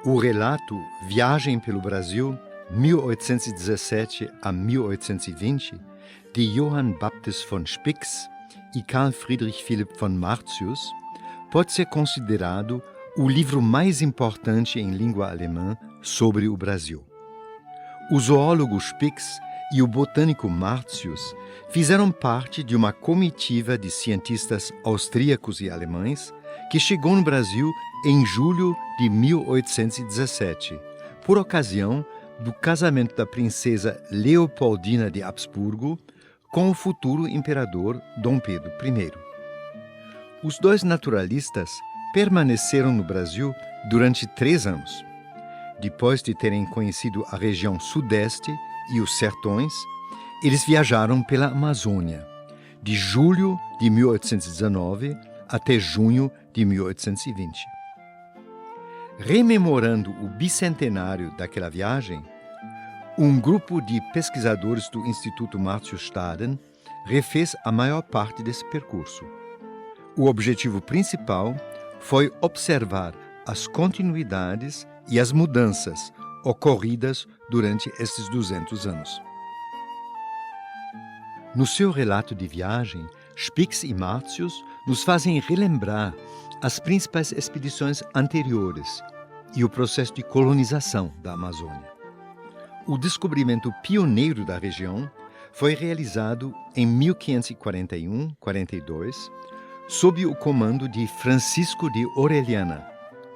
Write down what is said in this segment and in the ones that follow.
O relato Viagem pelo Brasil, 1817 a 1820, de Johann Baptist von Spix e Carl Friedrich Philipp von Martius, pode ser considerado o livro mais importante em língua alemã sobre o Brasil. O zoólogo Spix e o botânico Martius fizeram parte de uma comitiva de cientistas austríacos e alemães que chegou no Brasil em julho de 1817, por ocasião do casamento da princesa Leopoldina de Habsburgo com o futuro imperador Dom Pedro I. Os dois naturalistas permaneceram no Brasil durante 3 anos. Depois de terem conhecido a região sudeste e os sertões, eles viajaram pela Amazônia, de julho de 1819 até junho de 1820. Rememorando o bicentenário daquela viagem, um grupo de pesquisadores do Instituto Martius-Staden refez a maior parte desse percurso. O objetivo principal foi observar as continuidades e as mudanças ocorridas durante esses 200 anos. No seu relato de viagem, Spix e Martius nos fazem relembrar as principais expedições anteriores e o processo de colonização da Amazônia. O descobrimento pioneiro da região foi realizado em 1541-42, sob o comando de Francisco de Orellana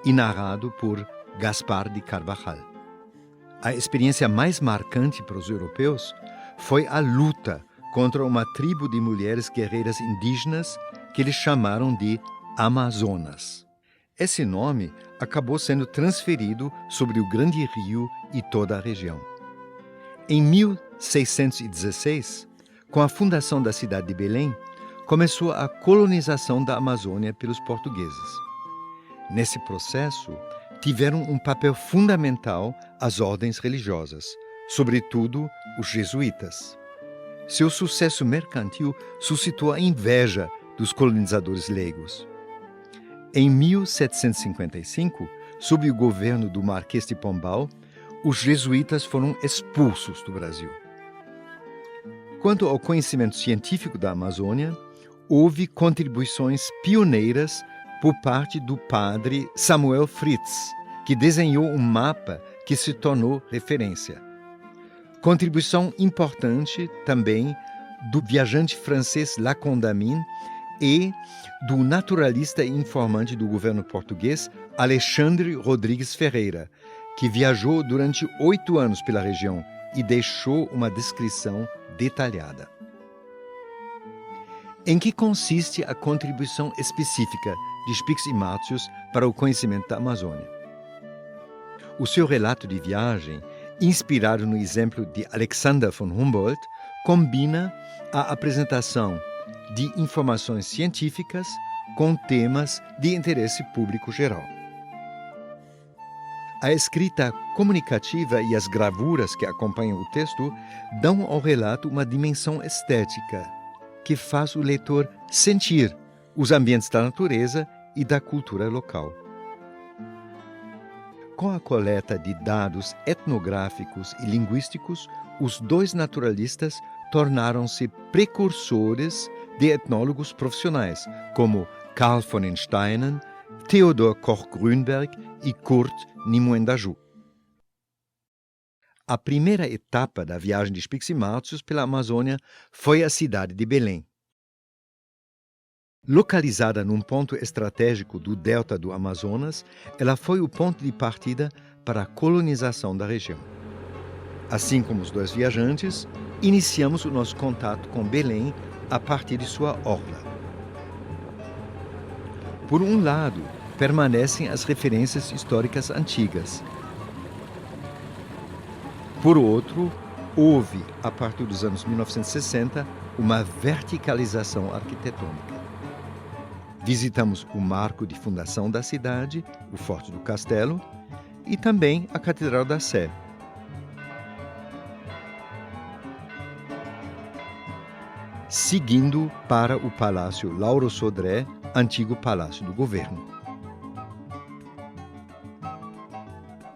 e narrado por Gaspar de Carvajal. A experiência mais marcante para os europeus foi a luta contra uma tribo de mulheres guerreiras indígenas que eles chamaram de Amazonas. Esse nome acabou sendo transferido sobre o Grande Rio e toda a região. Em 1616, com a fundação da cidade de Belém, começou a colonização da Amazônia pelos portugueses. Nesse processo, tiveram um papel fundamental as ordens religiosas, sobretudo os jesuítas. Seu sucesso mercantil suscitou a inveja dos colonizadores leigos. Em 1755, sob o governo do Marquês de Pombal, os jesuítas foram expulsos do Brasil. Quanto ao conhecimento científico da Amazônia, houve contribuições pioneiras por parte do padre Samuel Fritz, que desenhou um mapa que se tornou referência. Contribuição importante também do viajante francês Lacondamine e do naturalista e informante do governo português Alexandre Rodrigues Ferreira, que viajou durante 8 anos pela região e deixou uma descrição detalhada. Em que consiste a contribuição específica de Spix e Martius para o conhecimento da Amazônia? O seu relato de viagem, inspirado no exemplo de Alexander von Humboldt, combina a apresentação de informações científicas com temas de interesse público geral. A escrita comunicativa e as gravuras que acompanham o texto dão ao relato uma dimensão estética que faz o leitor sentir os ambientes da natureza e da cultura local. Com a coleta de dados etnográficos e linguísticos, os dois naturalistas tornaram-se precursores de etnólogos profissionais, como Carl von den Steinen, Theodor Koch-Grünberg e Kurt Niemoendaju. A primeira etapa da viagem de Spix e Martius pela Amazônia foi a cidade de Belém. Localizada num ponto estratégico do delta do Amazonas, ela foi o ponto de partida para a colonização da região. Assim como os dois viajantes, iniciamos o nosso contato com Belém a partir de sua orla. Por um lado, permanecem as referências históricas antigas. Por outro, houve, a partir dos anos 1960, uma verticalização arquitetônica. Visitamos o marco de fundação da cidade, o Forte do Castelo, e também a Catedral da Sé. Seguindo para o Palácio Lauro Sodré, antigo Palácio do Governo.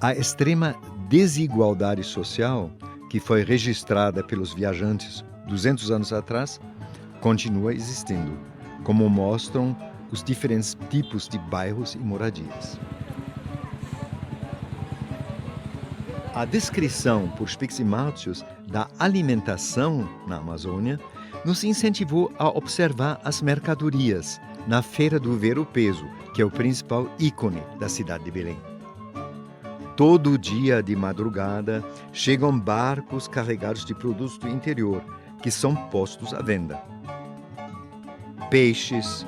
A extrema desigualdade social, que foi registrada pelos viajantes 200 anos atrás, continua existindo, como mostram os diferentes tipos de bairros e moradias. A descrição por Spix e Martius da alimentação na Amazônia nos incentivou a observar as mercadorias na Feira do Ver-o-Peso, que é o principal ícone da cidade de Belém. Todo dia de madrugada chegam barcos carregados de produtos do interior, que são postos à venda. Peixes,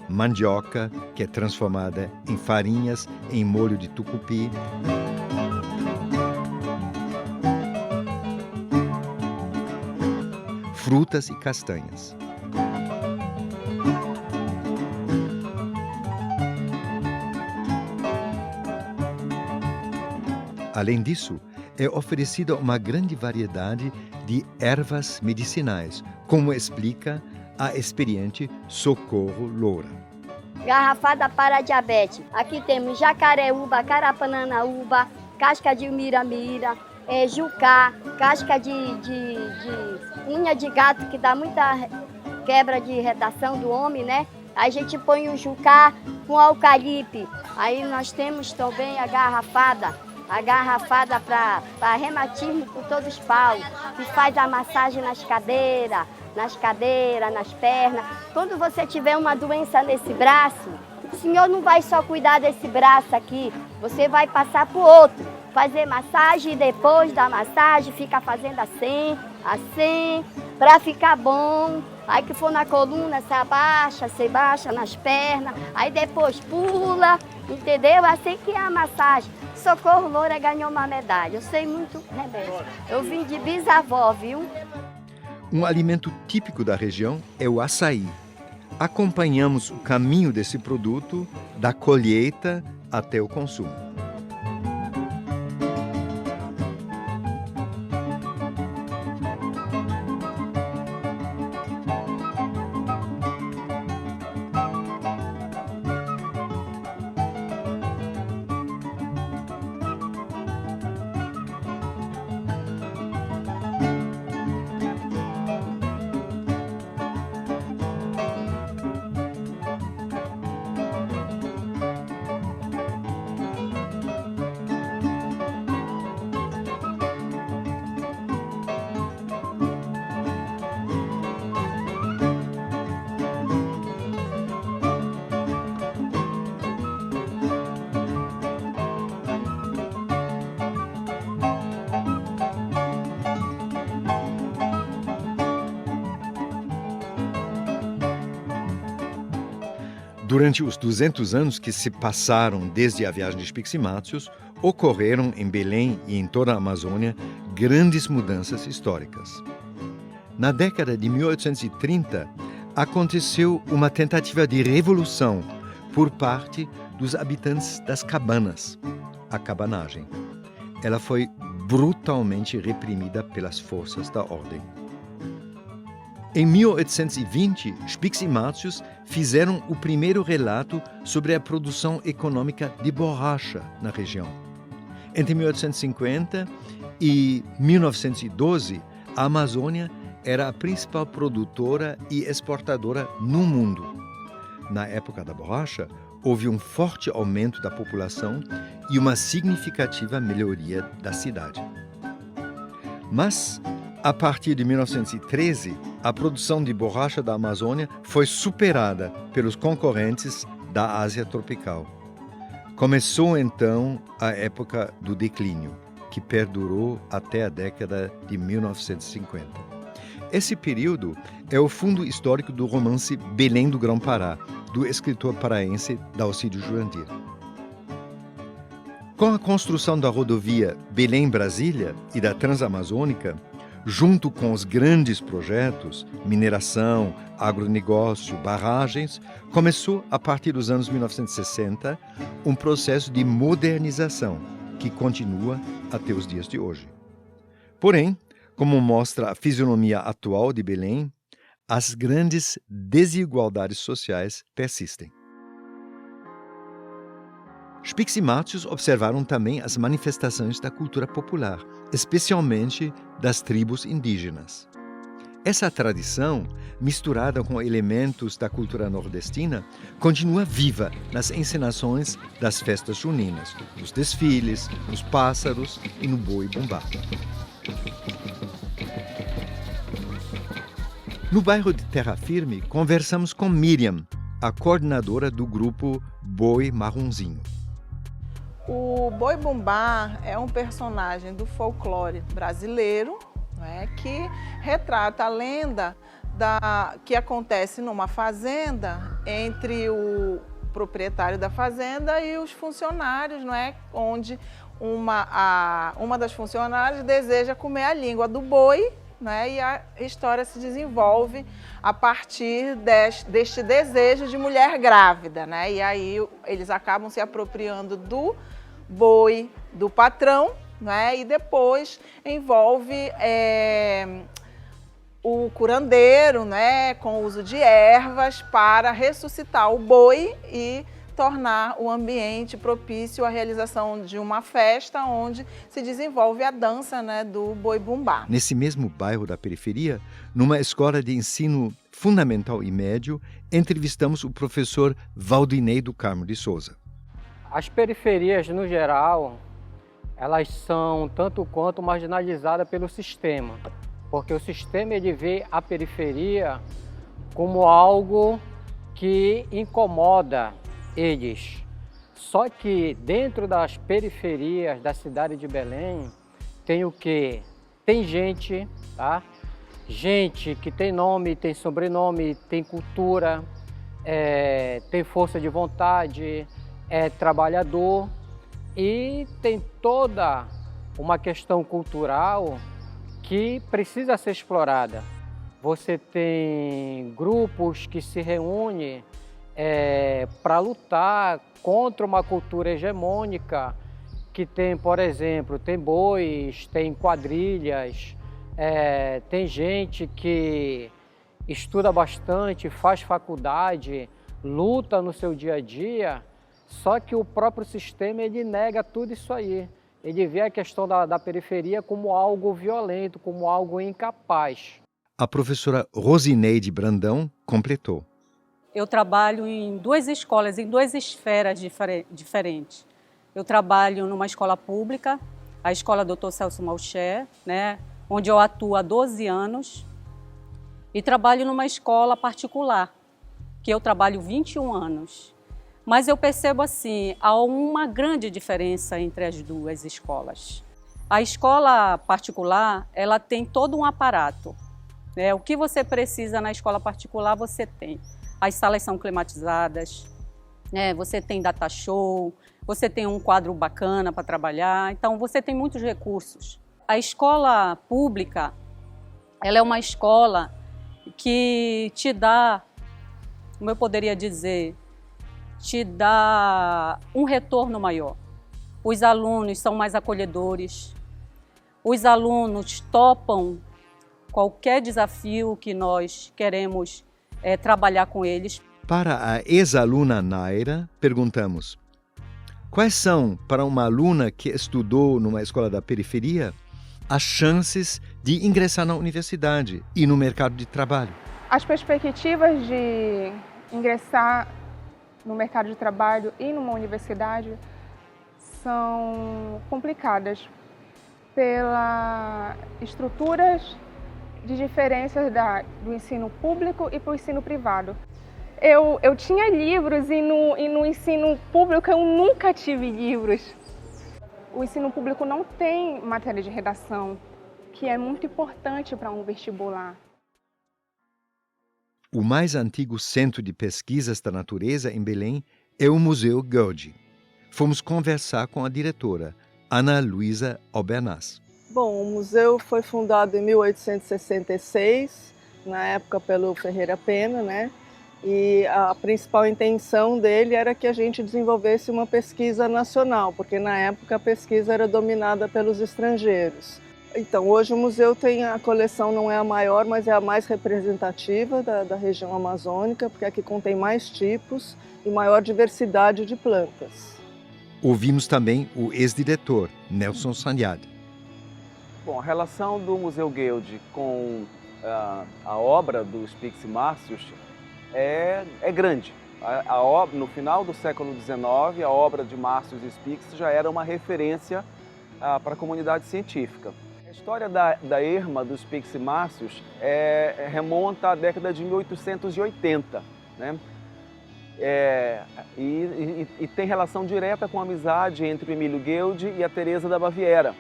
mandioca, que é transformada em farinhas em molho de tucupi, frutas e castanhas. Além disso, é oferecida uma grande variedade de ervas medicinais, como explica a experiente Socorro Loura. Garrafada para diabetes. Aqui temos jacareúba, carapananaúba, casca de miramira, jucá, casca de unha de gato, que dá muita quebra de redação do homem, né? Aí a gente põe o jucá com eucalipto. Aí nós temos também a garrafada para reumatismo por todos os paus, que faz a massagem nas cadeiras, nas pernas. Quando você tiver uma doença nesse braço, o senhor não vai só cuidar desse braço aqui, você vai passar para o outro, fazer massagem e depois da massagem fica fazendo assim, para ficar bom. Aí que for na coluna, você baixa nas pernas, aí depois pula, entendeu? Assim que é a massagem. Socorro Loura ganhou uma medalha, eu sei muito remédio. Eu vim de bisavó, viu? Um alimento típico da região é o açaí. Acompanhamos o caminho desse produto da colheita até o consumo. Durante os 200 anos que se passaram desde a viagem de Spix e Martius, ocorreram em Belém e em toda a Amazônia grandes mudanças históricas. Na década de 1830, aconteceu uma tentativa de revolução por parte dos habitantes das cabanas, a cabanagem. Ela foi brutalmente reprimida pelas forças da ordem. Em 1820, Spix e Martius fizeram o primeiro relato sobre a produção econômica de borracha na região. Entre 1850 e 1912, a Amazônia era a principal produtora e exportadora no mundo. Na época da borracha, houve um forte aumento da população e uma significativa melhoria da cidade. Mas, a partir de 1913, a produção de borracha da Amazônia foi superada pelos concorrentes da Ásia tropical. Começou então a época do declínio, que perdurou até a década de 1950. Esse período é o fundo histórico do romance Belém do Grão-Pará, do escritor paraense Dalcídio Jurandir. Com a construção da rodovia Belém-Brasília e da Transamazônica, junto com os grandes projetos, mineração, agronegócio, barragens, começou, a partir dos anos 1960, um processo de modernização, que continua até os dias de hoje. Porém, como mostra a fisionomia atual de Belém, as grandes desigualdades sociais persistem. Spix e Martius observaram também as manifestações da cultura popular, especialmente das tribos indígenas. Essa tradição, misturada com elementos da cultura nordestina, continua viva nas encenações das festas juninas, nos desfiles, nos pássaros e no boi-bumbá. No bairro de Terra Firme, conversamos com Miriam, a coordenadora do grupo Boi Marronzinho. O boi-bumbá é um personagem do folclore brasileiro, né, que retrata a lenda que acontece numa fazenda entre o proprietário da fazenda e os funcionários, não é, onde uma das funcionárias deseja comer a língua do boi, né, e a história se desenvolve a partir deste desejo de mulher grávida, né, e aí eles acabam se apropriando do boi do patrão, né, e depois envolve o curandeiro, né, com o uso de ervas para ressuscitar o boi e tornar o ambiente propício à realização de uma festa onde se desenvolve a dança, né, do boi-bumbá. Nesse mesmo bairro da periferia, numa escola de ensino fundamental e médio, entrevistamos o professor Valdinei do Carmo de Souza. As periferias, no geral, elas são tanto quanto marginalizadas pelo sistema, porque o sistema ele vê a periferia como algo que incomoda eles. Só que dentro das periferias da cidade de Belém tem o quê? Tem gente, tá? Gente que tem nome, tem sobrenome, tem cultura, tem força de vontade, é trabalhador e tem toda uma questão cultural que precisa ser explorada. Você tem grupos que se reúnem para lutar contra uma cultura hegemônica que tem, por exemplo, tem bois, tem quadrilhas, tem gente que estuda bastante, faz faculdade, luta no seu dia a dia, só que o próprio sistema ele nega tudo isso aí. Ele vê a questão da periferia como algo violento, como algo incapaz. A professora Rosineide Brandão completou. Eu trabalho em duas escolas, em duas esferas diferentes. Eu trabalho numa escola pública, a Escola Dr. Celso Malcher, né, onde eu atuo há 12 anos, e trabalho numa escola particular, que eu trabalho 21 anos. Mas eu percebo assim, há uma grande diferença entre as duas escolas. A escola particular, ela tem todo um aparato. O que você precisa na escola particular, você tem. As salas são climatizadas, você tem data show, você tem um quadro bacana para trabalhar, então você tem muitos recursos. A escola pública, ela é uma escola que te dá, como eu poderia dizer, te dá um retorno maior. Os alunos são mais acolhedores, os alunos topam qualquer desafio que nós queremos trabalhar com eles. Para a ex-aluna Naira, perguntamos: quais são, para uma aluna que estudou numa escola da periferia, as chances de ingressar na universidade e no mercado de trabalho? As perspectivas de ingressar no mercado de trabalho e numa universidade são complicadas pelas estruturas de diferenças do ensino público e para o ensino privado. Eu tinha livros e no ensino público eu nunca tive livros. O ensino público não tem matéria de redação, que é muito importante para um vestibular. O mais antigo centro de pesquisas da natureza em Belém é o Museu Goethe. Fomos conversar com a diretora, Ana Luísa Albernaz. Bom, o museu foi fundado em 1866, na época pelo Ferreira Pena, né? E a principal intenção dele era que a gente desenvolvesse uma pesquisa nacional, porque na época a pesquisa era dominada pelos estrangeiros. Então, hoje o museu tem a coleção, não é a maior, mas é a mais representativa da região amazônica, porque aqui contém mais tipos e maior diversidade de plantas. Ouvimos também o ex-diretor, Nelson Sanyad. Bom, a relação do Museu Guild com a obra do Spix e Márcios é grande. No final do século XIX, a obra de Márcios e Spix já era uma referência para a comunidade científica. A história da erma dos Spix e Márcios remonta à década de 1880, né? E tem relação direta com a amizade entre o Emílio Guild e a Teresa da Baviera.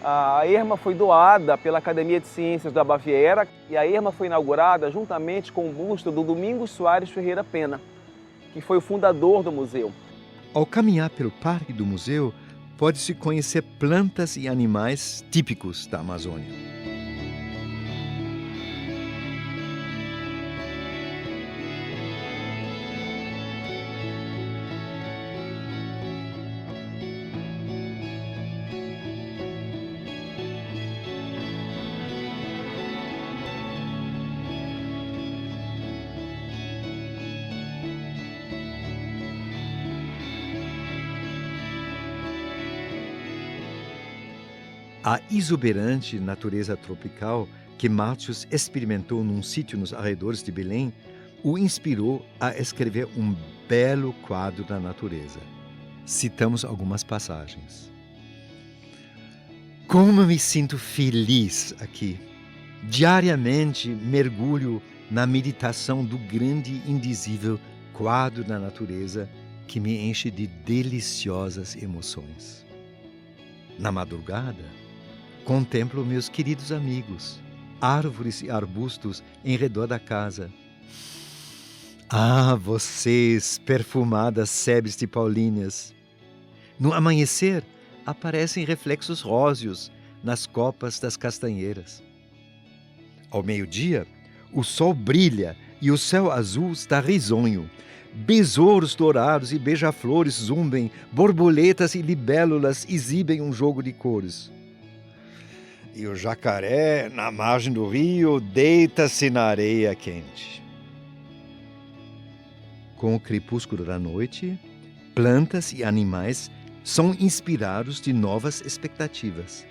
A erma foi doada pela Academia de Ciências da Baviera e a erma foi inaugurada juntamente com o busto do Domingos Soares Ferreira Pena, que foi o fundador do museu. Ao caminhar pelo parque do museu, pode-se conhecer plantas e animais típicos da Amazônia. A exuberante natureza tropical que Márcios experimentou num sítio nos arredores de Belém o inspirou a escrever um belo quadro da natureza. Citamos algumas passagens. Como me sinto feliz aqui! Diariamente mergulho na meditação do grande e indizível quadro da natureza que me enche de deliciosas emoções. Na madrugada, contemplo meus queridos amigos, árvores e arbustos em redor da casa. Ah, vocês, perfumadas sebes de paulíneas! No amanhecer, aparecem reflexos róseos nas copas das castanheiras. Ao meio-dia, o sol brilha e o céu azul está risonho. Besouros dourados e beija-flores zumbem, borboletas e libélulas exibem um jogo de cores. E o jacaré, na margem do rio, deita-se na areia quente. Com o crepúsculo da noite, plantas e animais são inspirados de novas expectativas.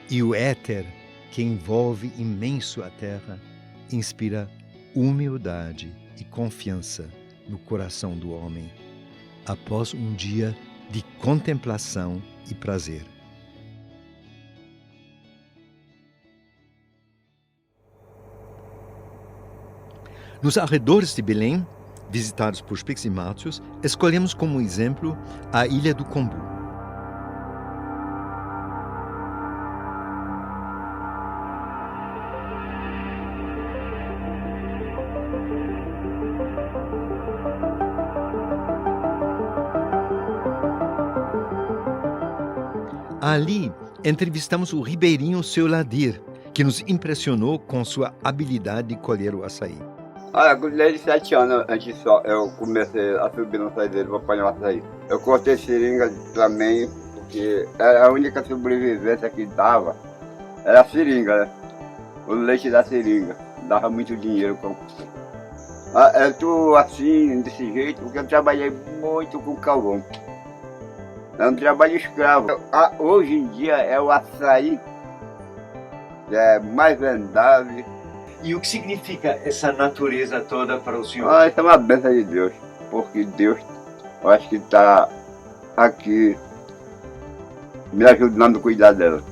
E o éter, que envolve imenso a terra, inspira humildade e confiança no coração do homem, após um dia de contemplação e prazer. Nos arredores de Belém, visitados por Spix e Márcios, escolhemos como exemplo a Ilha do Combu. Ali, entrevistamos o ribeirinho Seu Ladir, que nos impressionou com sua habilidade de colher o açaí. Desde 7 anos eu comecei a subir no saideiro para apanhar o açaí. Eu cortei seringa também, porque era a única sobrevivência que dava, era a seringa, né? O leite da seringa, dava muito dinheiro. Eu estou assim, desse jeito, porque eu trabalhei muito com carvão. É um trabalho escravo. Hoje em dia é o açaí mais vendável. E o que significa essa natureza toda para o senhor? Isso é uma bênção de Deus, porque Deus, eu acho que está aqui me ajudando a cuidar dela.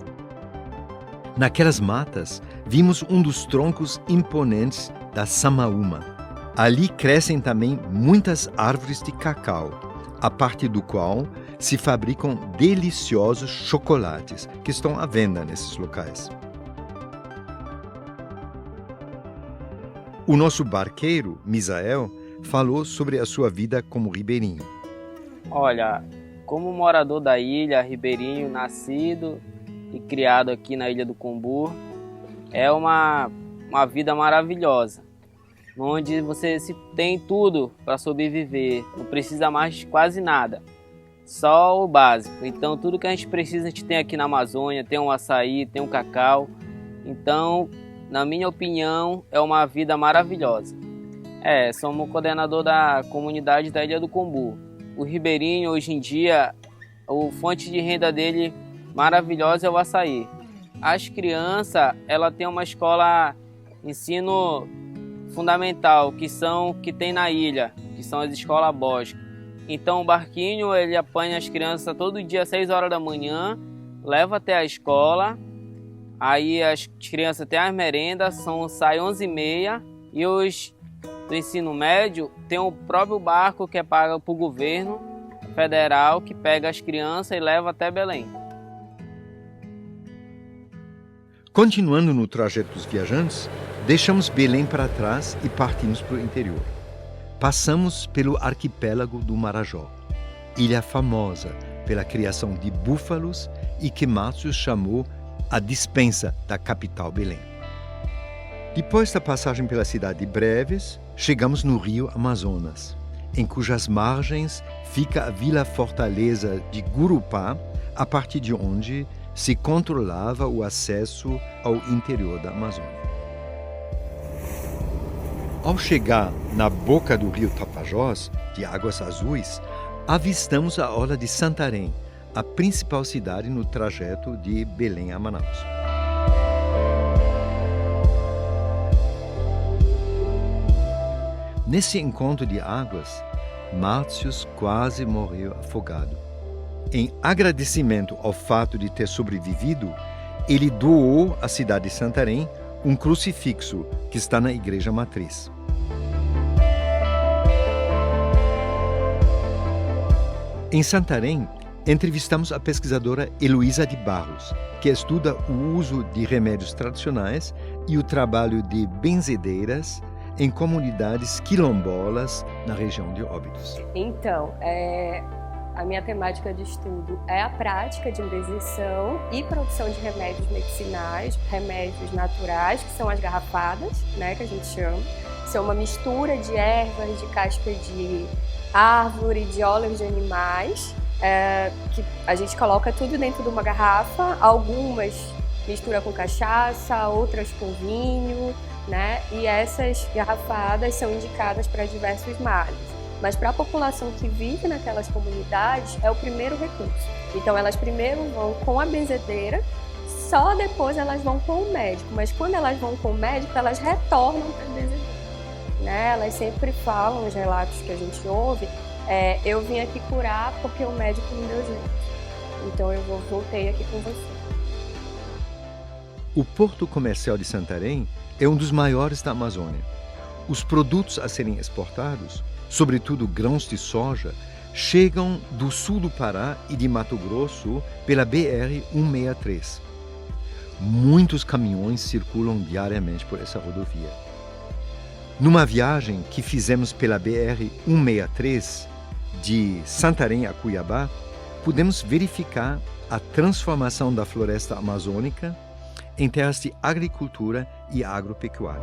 Naquelas matas, vimos um dos troncos imponentes da Samaúma. Ali crescem também muitas árvores de cacau, a partir do qual se fabricam deliciosos chocolates que estão à venda nesses locais. O nosso barqueiro, Misael, falou sobre a sua vida como ribeirinho. Olha, como morador da ilha, ribeirinho, nascido e criado aqui na Ilha do Combu, é uma vida maravilhosa. onde você tem tudo para sobreviver, não precisa mais de quase nada, só o básico. Então tudo que a gente precisa a gente tem aqui na Amazônia, tem um açaí, tem um cacau. Então, na minha opinião, é uma vida maravilhosa. Somos coordenador da comunidade da Ilha do Combu. O ribeirinho, hoje em dia, a fonte de renda dele maravilhosa é o açaí. As crianças, ela tem uma escola ensino fundamental, que tem na ilha, que são as escolas bosque. Então o barquinho, ele apanha as crianças todo dia às 6 horas da manhã, leva até a escola, aí as crianças têm as merendas, saem 11h30, e os do ensino médio tem o próprio barco que é pago para o governo federal, que pega as crianças e leva até Belém. Continuando no trajeto dos viajantes, deixamos Belém para trás e partimos para o interior. Passamos pelo arquipélago do Marajó, ilha famosa pela criação de búfalos e que Márcio chamou a dispensa da capital Belém. Depois da passagem pela cidade de Breves, chegamos no rio Amazonas, em cujas margens fica a vila-fortaleza de Gurupá, a partir de onde se controlava o acesso ao interior da Amazônia. Ao chegar na boca do rio Tapajós, de águas azuis, avistamos a orla de Santarém, a principal cidade no trajeto de Belém a Manaus. Nesse encontro de águas, Márcio quase morreu afogado. Em agradecimento ao fato de ter sobrevivido, ele doou à cidade de Santarém um crucifixo que está na igreja matriz. Em Santarém, entrevistamos a pesquisadora Heloísa de Barros, que estuda o uso de remédios tradicionais e o trabalho de benzedeiras em comunidades quilombolas na região de Óbidos. Então, a minha temática de estudo é a prática de benzeção e produção de remédios medicinais, remédios naturais, que são as garrafadas, né, que a gente chama. São uma mistura de ervas, de casca de árvore, de óleos de animais, que a gente coloca tudo dentro de uma garrafa, algumas mistura com cachaça, outras com vinho, né? E essas garrafadas são indicadas para diversos males. Mas para a população que vive naquelas comunidades é o primeiro recurso. Então elas primeiro vão com a benzedeira, só depois elas vão com o médico. Mas quando elas vão com o médico, elas retornam para a benzedeira. Né? Elas sempre falam, os relatos que a gente ouve, eu vim aqui curar porque o médico não deu jeito. Então eu voltei aqui com você. O Porto Comercial de Santarém é um dos maiores da Amazônia. Os produtos a serem exportados, sobretudo grãos de soja, chegam do sul do Pará e de Mato Grosso pela BR-163. Muitos caminhões circulam diariamente por essa rodovia. Numa viagem que fizemos pela BR-163, de Santarém a Cuiabá, pudemos verificar a transformação da floresta amazônica em terras de agricultura e agropecuária.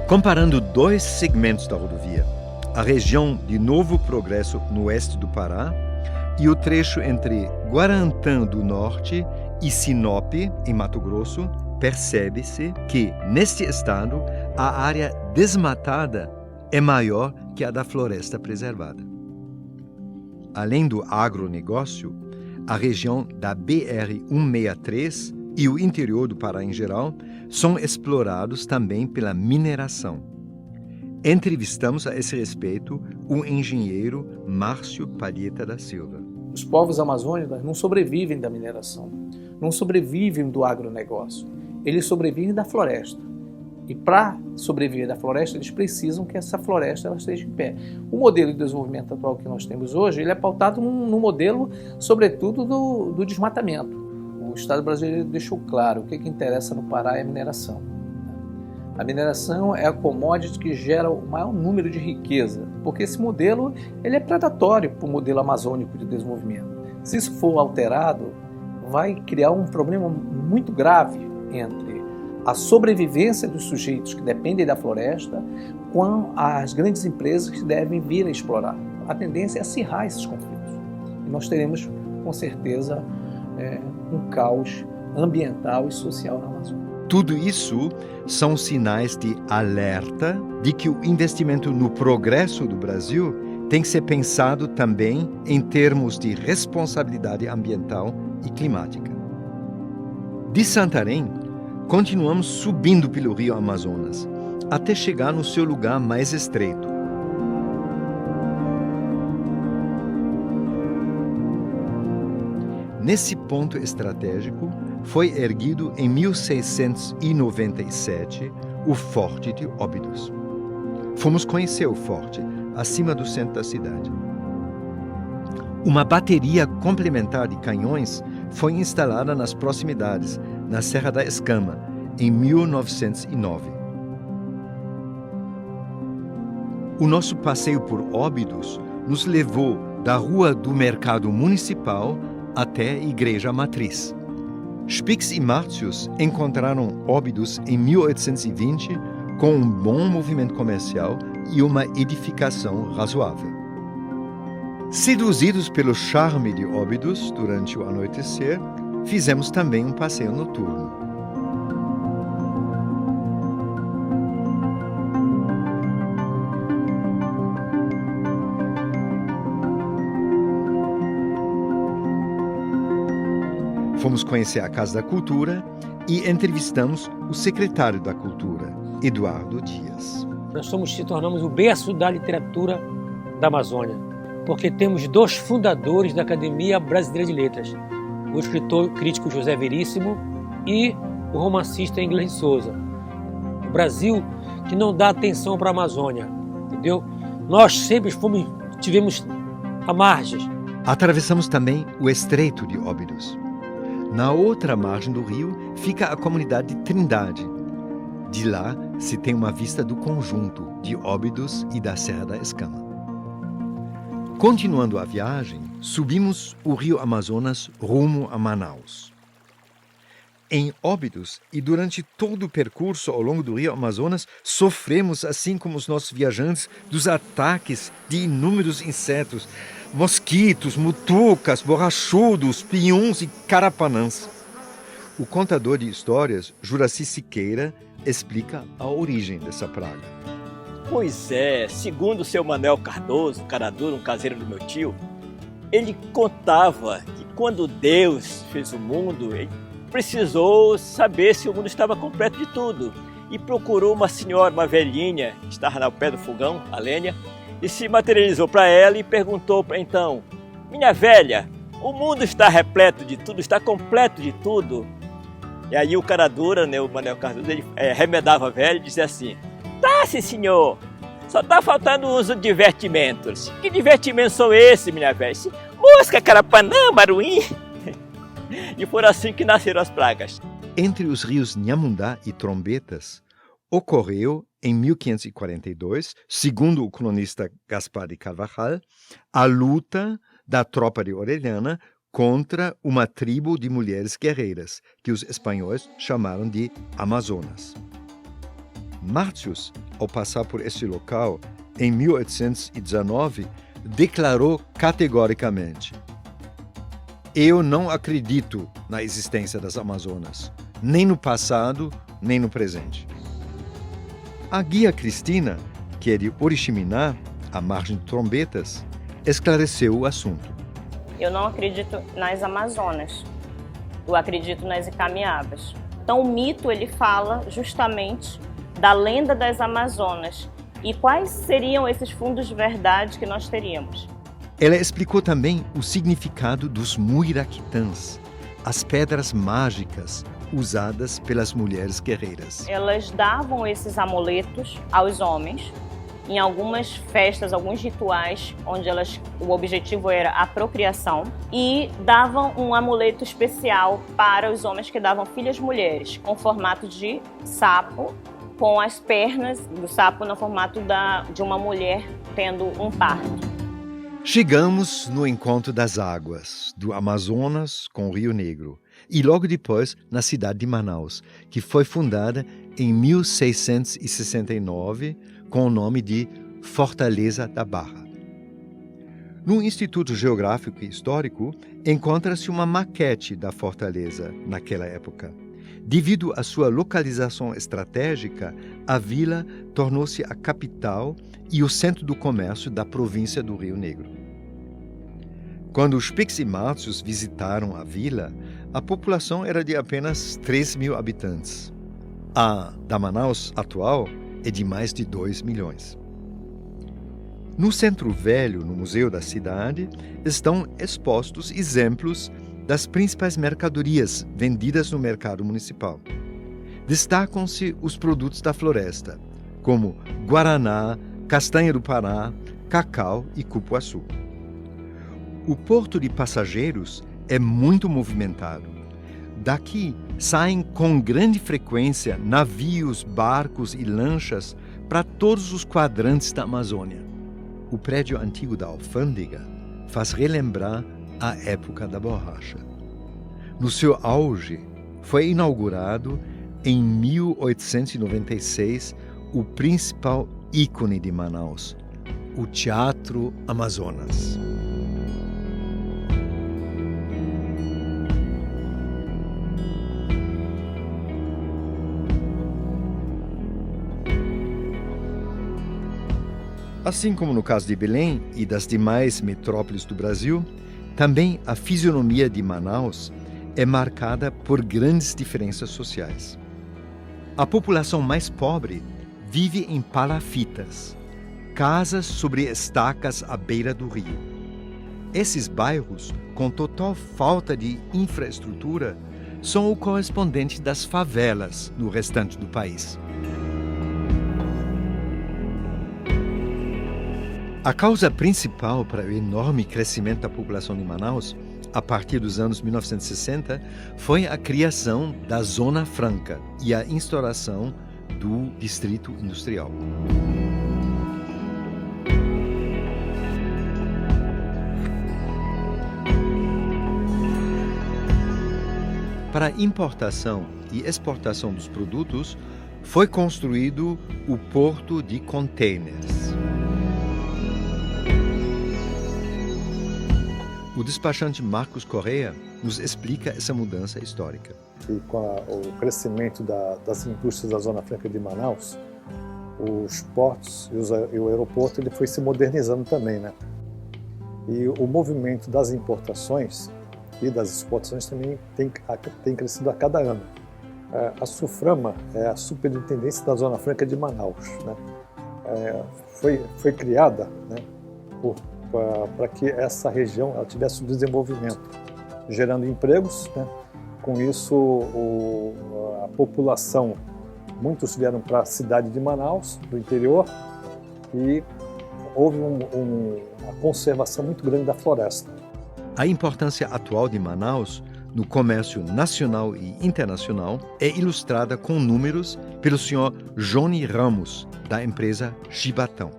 Comparando dois segmentos da rodovia, a região de Novo Progresso, no oeste do Pará, e o trecho entre Guarantã do Norte e Sinop, em Mato Grosso, percebe-se que, neste estado, a área desmatada é maior que a da floresta preservada. Além do agronegócio, a região da BR-163 e o interior do Pará em geral são explorados também pela mineração. Entrevistamos a esse respeito o engenheiro Márcio Palheta da Silva. Os povos amazônicos não sobrevivem da mineração, não sobrevivem do agronegócio, eles sobrevivem da floresta. E para sobreviver da floresta, eles precisam que essa floresta ela esteja em pé. O modelo de desenvolvimento atual que nós temos hoje, ele é pautado num modelo, sobretudo, do desmatamento. O Estado brasileiro deixou claro, o que interessa no Pará é a mineração. A mineração é a commodity que gera o maior número de riqueza, porque esse modelo ele é predatório para o modelo amazônico de desenvolvimento. Se isso for alterado, vai criar um problema muito grave entre a sobrevivência dos sujeitos que dependem da floresta com as grandes empresas que devem vir a explorar. A tendência é acirrar esses conflitos. E nós teremos, com certeza, um caos ambiental e social na Amazônia. Tudo isso são sinais de alerta de que o investimento no progresso do Brasil tem que ser pensado também em termos de responsabilidade ambiental e climática. De Santarém, continuamos subindo pelo rio Amazonas, até chegar no seu lugar mais estreito. Nesse ponto estratégico, foi erguido em 1697 o Forte de Óbidos. Fomos conhecer o forte, acima do centro da cidade. Uma bateria complementar de canhões foi instalada nas proximidades, na Serra da Escama, em 1909. O nosso passeio por Óbidos nos levou da Rua do Mercado Municipal até a Igreja Matriz. Spix e Martius encontraram Óbidos em 1820 com um bom movimento comercial e uma edificação razoável. Seduzidos pelo charme de Óbidos durante o anoitecer, fizemos também um passeio noturno. Fomos conhecer a Casa da Cultura e entrevistamos o secretário da Cultura, Eduardo Dias. Nós se tornamos o berço da literatura da Amazônia, porque temos dois fundadores da Academia Brasileira de Letras, o escritor crítico José Veríssimo e o romancista Inglês de Souza. O Brasil que não dá atenção para a Amazônia, entendeu? Nós sempre tivemos à margem. Atravessamos também o Estreito de Óbidos. Na outra margem do rio fica a comunidade de Trindade. De lá se tem uma vista do conjunto de Óbidos e da Serra da Escama. Continuando a viagem, subimos o rio Amazonas rumo a Manaus. Em Óbidos e durante todo o percurso ao longo do rio Amazonas, sofremos, assim como os nossos viajantes, dos ataques de inúmeros insetos, mosquitos, mutucas, borrachudos, pinhuns e carapanãs. O contador de histórias, Juraci Siqueira, explica a origem dessa praga. Pois é, segundo o seu Manuel Cardoso, cara duro, um caseiro do meu tio, ele contava que quando Deus fez o mundo, ele precisou saber se o mundo estava completo de tudo e procurou uma senhora, uma velhinha, que estava ao pé do fogão, a lenha, e se materializou para ela e perguntou então: minha velha, o mundo está repleto de tudo, está completo de tudo? E aí o cara dura, né, o Manuel Cardoso, ele remedava a velha e dizia assim: tá, sim senhor, só está faltando uns divertimentos. Que divertimentos são esses, minha velha? Mosca, carapanã, maruim. E foram assim que nasceram as pragas. Entre os rios Nhamundá e Trombetas, ocorreu, em 1542, segundo o cronista Gaspar de Carvajal, a luta da tropa de Orellana contra uma tribo de mulheres guerreiras, que os espanhóis chamaram de Amazonas. Martius, ao passar por este local, em 1819, declarou categoricamente: eu não acredito na existência das Amazonas, nem no passado, nem no presente. A guia Cristina, que é de Oriximiná, à margem de Trombetas, esclareceu o assunto. Eu não acredito nas Amazonas, eu acredito nas Icamiabas. Então o mito ele fala justamente da lenda das Amazonas e quais seriam esses fundos de verdade que nós teríamos. Ela explicou também o significado dos muiraquitãs, as pedras mágicas usadas pelas mulheres guerreiras. Elas davam esses amuletos aos homens em algumas festas, alguns rituais, onde o objetivo era a procriação, e davam um amuleto especial para os homens que davam filhas mulheres, com formato de sapo, com as pernas do sapo no formato de uma mulher tendo um parto. Chegamos no encontro das águas do Amazonas com o Rio Negro e logo depois na cidade de Manaus, que foi fundada em 1669 com o nome de Fortaleza da Barra. No Instituto Geográfico e Histórico encontra-se uma maquete da fortaleza naquela época. Devido à sua localização estratégica, a vila tornou-se a capital e o centro do comércio da província do Rio Negro. Quando os Spix e Martius visitaram a vila, a população era de apenas 3.000 habitantes. A da Manaus atual é de mais de 2 milhões. No Centro Velho, no Museu da Cidade, estão expostos exemplos das principais mercadorias vendidas no mercado municipal. Destacam-se os produtos da floresta, como guaraná, castanha do Pará, cacau e cupuaçu. O porto de passageiros é muito movimentado. Daqui saem com grande frequência navios, barcos e lanchas para todos os quadrantes da Amazônia. O prédio antigo da alfândega faz relembrar a época da borracha. No seu auge, foi inaugurado em 1896 o principal ícone de Manaus, o Teatro Amazonas. Assim como no caso de Belém e das demais metrópoles do Brasil, também a fisionomia de Manaus é marcada por grandes diferenças sociais. A população mais pobre vive em palafitas, casas sobre estacas à beira do rio. Esses bairros, com total falta de infraestrutura, são o correspondente das favelas no restante do país. A causa principal para o enorme crescimento da população de Manaus, a partir dos anos 1960, foi a criação da Zona Franca e a instauração do Distrito Industrial. Para importação e exportação dos produtos, foi construído o Porto de Containers. O despachante Marcos Correia nos explica essa mudança histórica. E com o crescimento das indústrias da Zona Franca de Manaus, os portos e o aeroporto ele foi se modernizando também, né? E o movimento das importações e das exportações também tem crescido a cada ano. A SUFRAMA é a Superintendência da Zona Franca de Manaus, né? Foi criada, né, para que essa região ela tivesse um desenvolvimento, gerando empregos, né? Com isso, a população, muitos vieram para a cidade de Manaus, do interior, e houve uma conservação muito grande da floresta. A importância atual de Manaus no comércio nacional e internacional é ilustrada com números pelo senhor Johnny Ramos, da empresa Chibatão.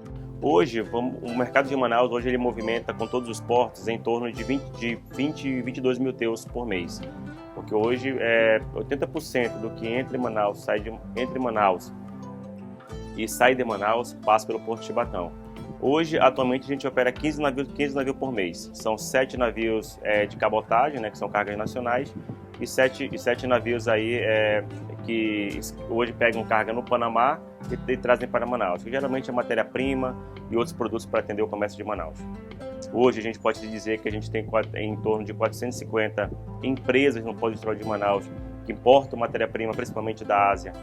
Hoje, o mercado de Manaus hoje ele movimenta com todos os portos em torno de 22 mil teus por mês. Porque hoje 80% do que entra em Manaus, entre Manaus e sai de Manaus passa pelo Porto de Chibatão. Hoje, atualmente, a gente opera 15 navios por mês. São 7 navios de cabotagem, né, que são cargas nacionais, e 7 navios aí que hoje pegam carga no Panamá e trazem para Manaus, que geralmente é matéria-prima e outros produtos para atender o comércio de Manaus. Hoje a gente pode dizer que a gente tem em torno de 450 empresas no Polo Industrial de Manaus que importam matéria-prima, principalmente da Ásia,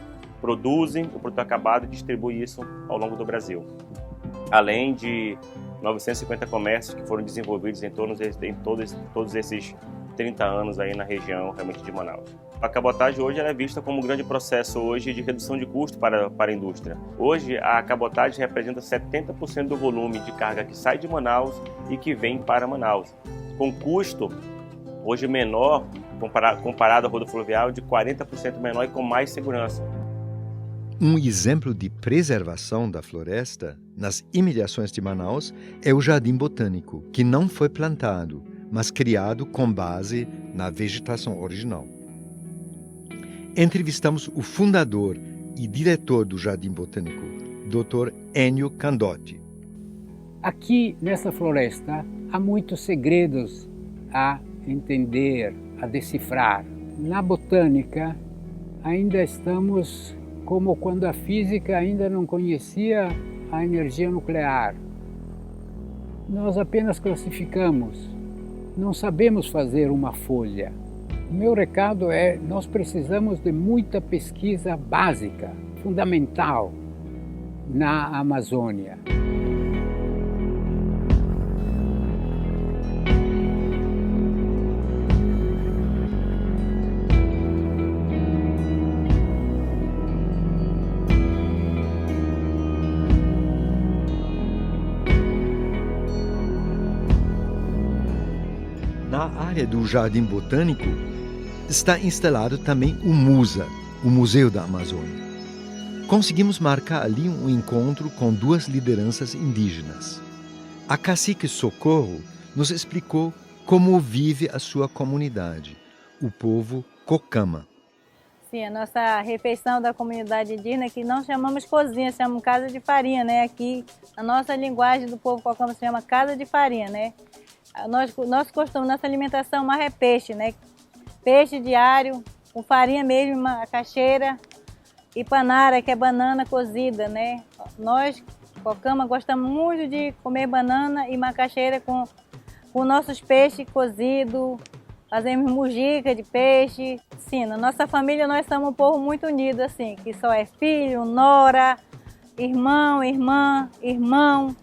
produzem o produto acabado e distribuem isso ao longo do Brasil. Além de 950 comércios que foram desenvolvidos em todos esses 30 anos aí na região realmente de Manaus. A cabotagem hoje ela é vista como um grande processo hoje de redução de custo para a indústria. Hoje a cabotagem representa 70% do volume de carga que sai de Manaus e que vem para Manaus, com custo hoje menor comparado ao rodo fluvial, de 40% menor e com mais segurança. Um exemplo de preservação da floresta nas imediações de Manaus é o Jardim Botânico, que não foi plantado, mas criado com base na vegetação original. Entrevistamos o fundador e diretor do Jardim Botânico, Dr. Ennio Candotti. Aqui nessa floresta há muitos segredos a entender, a decifrar. Na botânica ainda estamos como quando a física ainda não conhecia a energia nuclear. Nós apenas classificamos, não sabemos fazer uma folha. O meu recado é: nós precisamos de muita pesquisa básica, fundamental, na Amazônia. Na área do Jardim Botânico está instalado também o MUSA, o Museu da Amazônia. Conseguimos marcar ali um encontro com duas lideranças indígenas. A cacique Socorro nos explicou como vive a sua comunidade, o povo Cocama. Sim, a nossa refeição da comunidade indígena, que não chamamos cozinha, chamamos casa de farinha, né? Aqui, a nossa linguagem do povo Cocama se chama casa de farinha, né? Nosso costume, nossa alimentação mais é peixe, né? Peixe diário, com farinha mesmo, macaxeira e panara, que é banana cozida, né? Nós, Cocama, gostamos muito de comer banana e macaxeira com nossos peixes cozidos. Fazemos mujica de peixe. Sim, na nossa família nós somos um povo muito unido, assim, que só é filho, nora, irmão, irmã, irmão.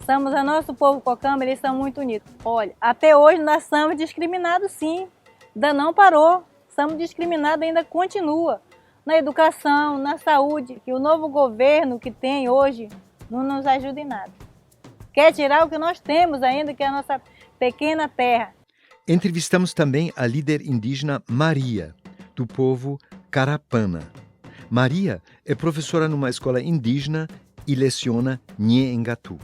Somos o nosso povo Cocama, eles são muito unidos. Olha, até hoje nós somos discriminados, sim. Ainda não parou. Somos discriminados, ainda continua. Na educação, na saúde, que o novo governo que tem hoje não nos ajuda em nada. Quer tirar o que nós temos ainda, que é a nossa pequena terra. Entrevistamos também a líder indígena Maria, do povo Carapana. Maria é professora numa escola indígena e leciona Nhe Engatu.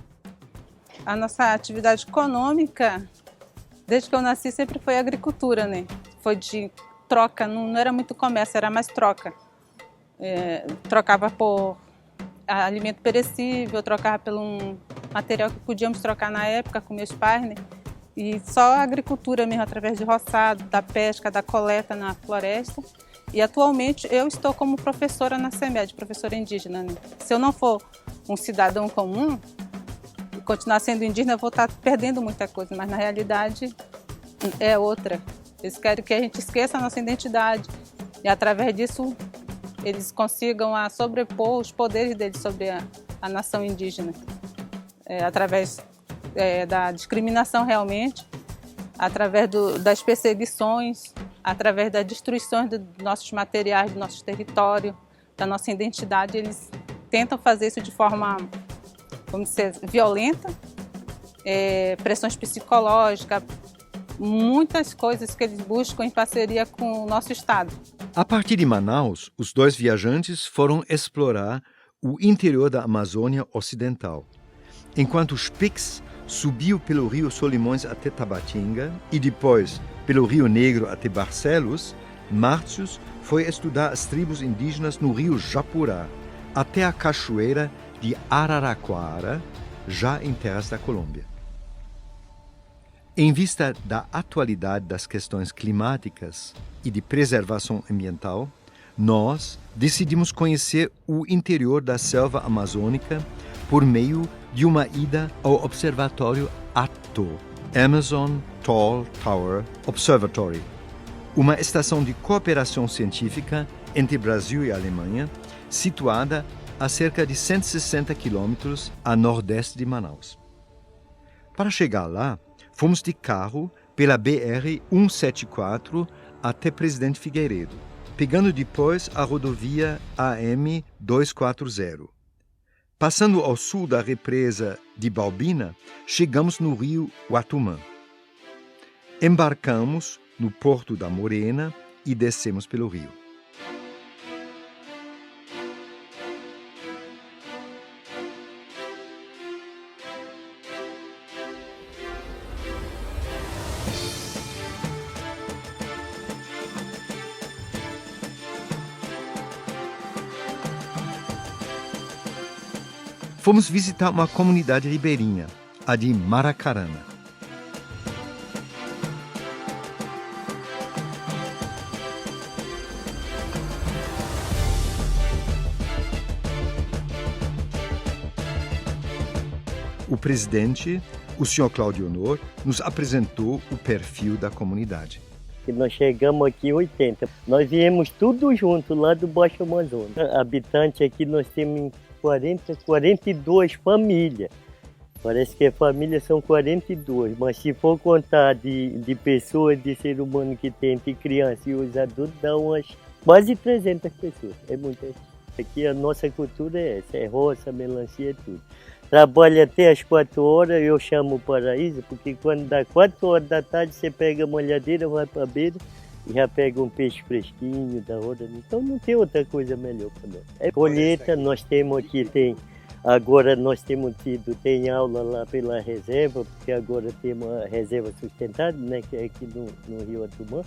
A nossa atividade econômica, desde que eu nasci, sempre foi agricultura, né? Foi de troca, não era muito comércio, era mais troca. Trocava por alimento perecível, trocava pelo um material que podíamos trocar na época com meus pais, né? E só a agricultura mesmo, através de roçado, da pesca, da coleta na floresta. E atualmente eu estou como professora na CEMED, professora indígena, né? Se eu não for um cidadão comum, continuar sendo indígena, eu vou estar perdendo muita coisa, mas na realidade é outra. Eles querem que a gente esqueça a nossa identidade e através disso eles consigam sobrepor os poderes deles sobre a nação indígena. Através da discriminação realmente, através das perseguições, através da destruição dos nossos materiais, do nosso território, da nossa identidade, eles tentam fazer isso de forma, vamos dizer, violenta, pressões psicológicas, muitas coisas que eles buscam em parceria com o nosso Estado. A partir de Manaus, os dois viajantes foram explorar o interior da Amazônia Ocidental, enquanto os Pix subiu pelo rio Solimões até Tabatinga e depois pelo Rio Negro até Barcelos. Márcios foi estudar as tribos indígenas no rio Japurá, até a cachoeira de Araraquara, já em terras da Colômbia. Em vista da atualidade das questões climáticas e de preservação ambiental, nós decidimos conhecer o interior da selva amazônica por meio de uma ida ao Observatório ATO, Amazon Tall Tower Observatory, uma estação de cooperação científica entre Brasil e Alemanha, situada a cerca de 160 quilômetros a nordeste de Manaus. Para chegar lá, fomos de carro pela BR-174 até Presidente Figueiredo, pegando depois a rodovia AM-240. Passando ao sul da represa de Balbina, chegamos no rio Uatumã. Embarcamos no Porto da Morena e descemos pelo rio. fomos visitar uma comunidade ribeirinha, a de Maracarana. O presidente, o senhor Cláudio Honor, nos apresentou o perfil da comunidade. Nós chegamos aqui em 80. Nós viemos tudo junto lá do Baixo Amazonas. Habitante aqui nós temos 42 famílias. Parece que a família são 42, mas se for contar de pessoas, de ser humano que tem entre criança e os adultos, dá umas quase 300 pessoas. É muita gente. Aqui a nossa cultura é essa, é roça, melancia, é tudo. Trabalho até às 4 horas, eu chamo o paraíso, porque quando dá 4 horas da tarde, você pega a molhadeira, vai para a beira e já pega um peixe fresquinho da hora. Então não tem outra coisa melhor para nós. É colheita, nós temos aqui, agora nós temos tem aula lá pela reserva, porque agora temos a reserva sustentável, né, que é aqui no Rio Atumã.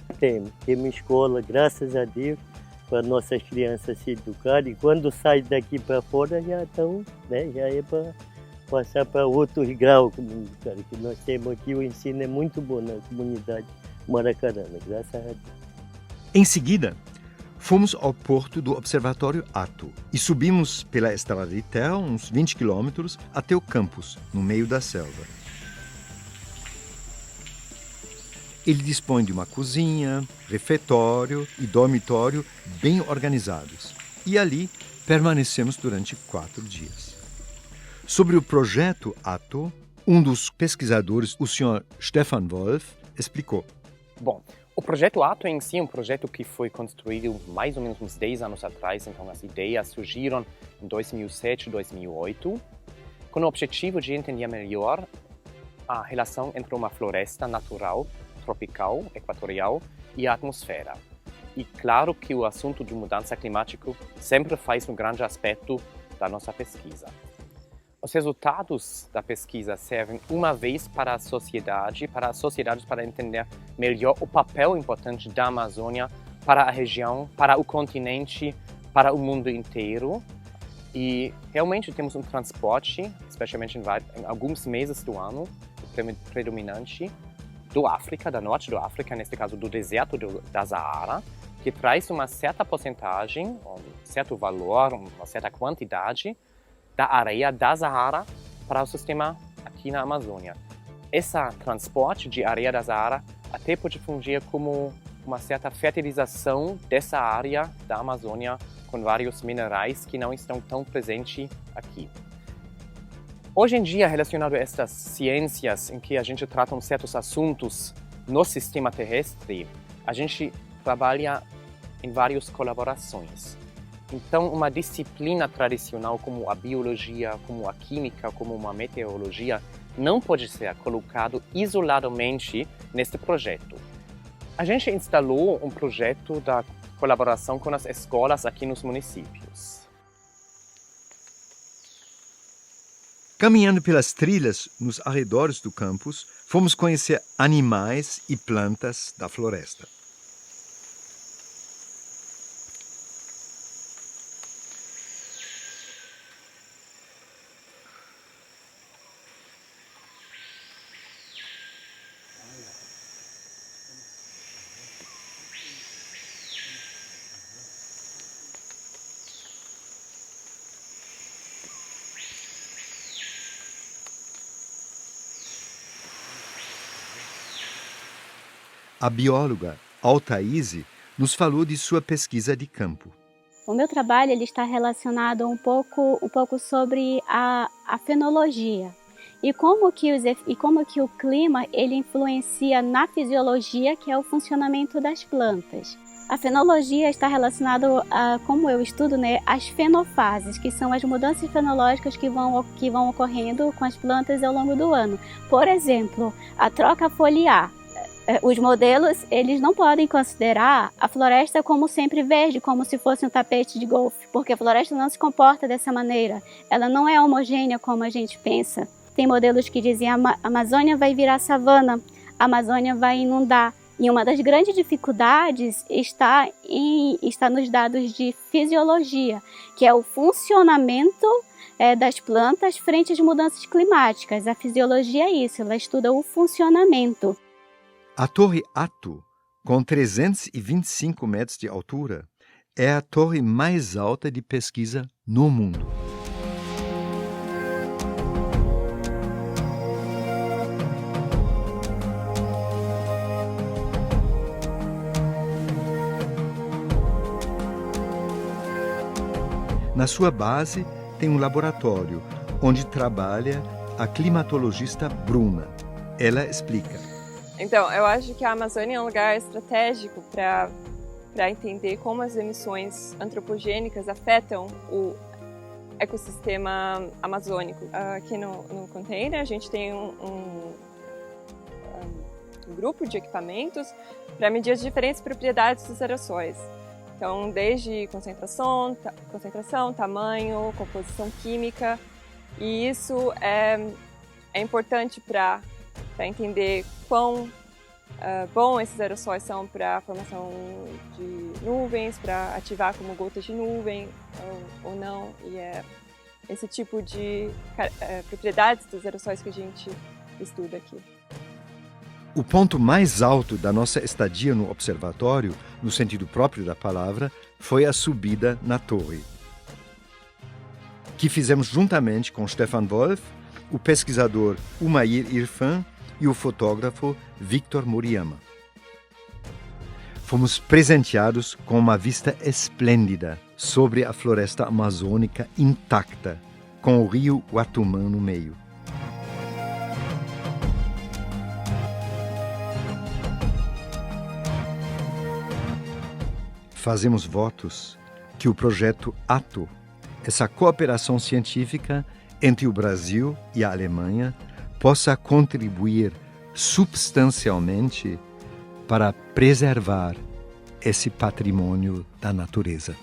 Temos escola, graças a Deus, para nossas crianças se educarem. E quando saem daqui para fora, já estão, né, já é para passar para outros graus, que nós temos aqui. O ensino é muito bom na comunidade Maracarana, graças a Deus. Em seguida, fomos ao porto do Observatório Hato e subimos pela estrada de terra uns 20 quilômetros até o campus, no meio da selva. Ele dispõe de uma cozinha, refeitório e dormitório bem organizados. E ali permanecemos durante 4 dias. Sobre o projeto Hato, um dos pesquisadores, o Sr. Stefan Wolf, explicou. Bom, o projeto Hato em si é um projeto que foi construído mais ou menos uns 10 anos atrás, então as ideias surgiram em 2007, 2008, com o objetivo de entender melhor a relação entre uma floresta natural, tropical, equatorial e a atmosfera. E claro que o assunto de mudança climática sempre faz um grande aspecto da nossa pesquisa. Os resultados da pesquisa servem uma vez para a sociedade, para entender melhor o papel importante da Amazônia para a região, para o continente, para o mundo inteiro. E realmente temos um transporte, especialmente em alguns meses do ano, predominante do África, da norte do África, neste caso do deserto da Saara, que traz uma certa porcentagem, um certo valor, uma certa quantidade da areia da Saara para o sistema aqui na Amazônia. Esse transporte de areia da Saara até pode fungir como uma certa fertilização dessa área da Amazônia com vários minerais que não estão tão presentes aqui. Hoje em dia, relacionado a estas ciências em que a gente trata certos assuntos no sistema terrestre, a gente trabalha em várias colaborações. Então, uma disciplina tradicional como a biologia, como a química, como uma meteorologia, não pode ser colocado isoladamente neste projeto. A gente instalou um projeto da colaboração com as escolas aqui nos municípios. Caminhando pelas trilhas nos arredores do campus, fomos conhecer animais e plantas da floresta. A bióloga Altaíse nos falou de sua pesquisa de campo. O meu trabalho ele está relacionado um pouco sobre a fenologia e como que o clima ele influencia na fisiologia, que é o funcionamento das plantas. A fenologia está relacionada a, como eu estudo, né, as fenofases, que são as mudanças fenológicas que vão ocorrendo com as plantas ao longo do ano. Por exemplo, a troca foliar. Os modelos, eles não podem considerar a floresta como sempre verde, como se fosse um tapete de golfe, porque a floresta não se comporta dessa maneira. Ela não é homogênea como a gente pensa. Tem modelos que dizem a Amazônia vai virar savana, a Amazônia vai inundar. E uma das grandes dificuldades está nos dados de fisiologia, que é o funcionamento das plantas frente às mudanças climáticas. A fisiologia é isso, ela estuda o funcionamento. A Torre Ato, com 325 metros de altura, é a torre mais alta de pesquisa no mundo. Na sua base tem um laboratório onde trabalha a climatologista Bruna. Ela explica. Então, eu acho que a Amazônia é um lugar estratégico para entender como as emissões antropogênicas afetam o ecossistema amazônico. Aqui no container a gente tem um grupo de equipamentos para medir as diferentes propriedades dos aerossóis. Então, desde concentração, tamanho, composição química, e isso é importante para entender quão bom esses aerossóis são para a formação de nuvens, para ativar como gotas de nuvem ou não, e é esse tipo de propriedades dos aerossóis que a gente estuda aqui. O ponto mais alto da nossa estadia no observatório, no sentido próprio da palavra, foi a subida na torre, que fizemos juntamente com Stefan Wolf, o pesquisador Umair Irfan e o fotógrafo Victor Muriyama. Fomos presenteados com uma vista esplêndida sobre a floresta amazônica intacta, com o rio Guatumã no meio. Fazemos votos que o projeto Ato, essa cooperação científica entre o Brasil e a Alemanha, possa contribuir substancialmente para preservar esse patrimônio da natureza.